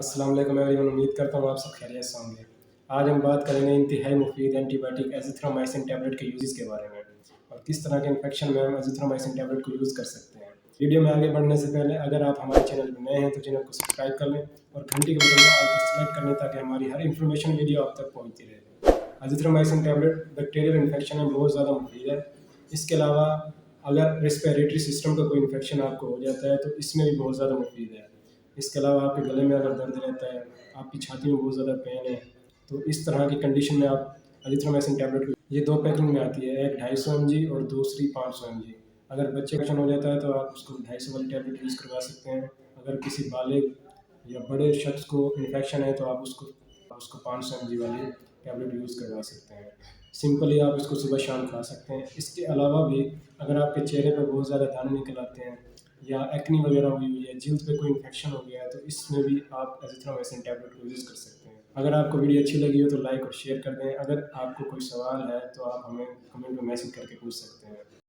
अस्सलाम वालेकुम एवरीवन, उम्मीद करता हूँ आप सब खैरियत से होंगे। आज हम बात करेंगे इंतहाई मुफीद एंटीबायोटिक एजिथ्रोमाइसिन टैबलेट के यूज़ के बारे में और किस तरह के इन्फेक्शन में हम एजिथ्रोमाइसिन टैबलेट को यूज़ कर सकते हैं। वीडियो में आगे बढ़ने से पहले अगर आप हमारे चैनल पर नए हैं तो चैनल को सब्सक्राइब कर लें और घंटी के बटन को ऑल पर सेलेक्ट कर लें ताकि हमारी हर इन्फॉर्मेशन वीडियो आप तक पहुँचती रहे। एजिथ्रोमाइसिन टैबलेट बैक्टीरियल इन्फेक्शन में बहुत ज़्यादा मुफीद है। इसके अलावा अगर रेस्पिरेटरी सिस्टम का कोई इन्फेक्शन आपको हो जाता है तो इसमें भी बहुत ज़्यादा मुफीद है। इसके अलावा आपके गले में अगर दर्द रहता है, आपकी छाती में बहुत ज़्यादा पेन है, तो इस तरह की कंडीशन में आप एजिथ्रोमाइसिन टैबलेट को, ये 2 पैकिंग में आती है, एक 250 mg और दूसरी 500 mg। अगर बच्चे का हो जाता है तो आप उसको 250 वाली टैबलेट यूज़ करवा सकते हैं। अगर किसी बालिग या बड़े शख्स को इन्फेक्शन है तो आप उसको 500 mg वाली टैबलेट यूज़ करवा सकते हैं। सिंपली आप इसको सुबह शाम खा सकते हैं। इसके अलावा भी अगर आपके चेहरे पर बहुत ज़्यादा दाने निकल आते हैं या एक्नी वगैरह हुई हुई है, जल्द पे कोई इन्फेक्शन हो गया है, तो इसमें भी आप एजिथ्रोमाइसिन टैबलेट को यूज़ कर सकते हैं। अगर आपको वीडियो अच्छी लगी हो तो लाइक और शेयर कर दें। अगर आपको कोई सवाल है तो आप हमें कमेंट में मैसेज करके पूछ सकते हैं।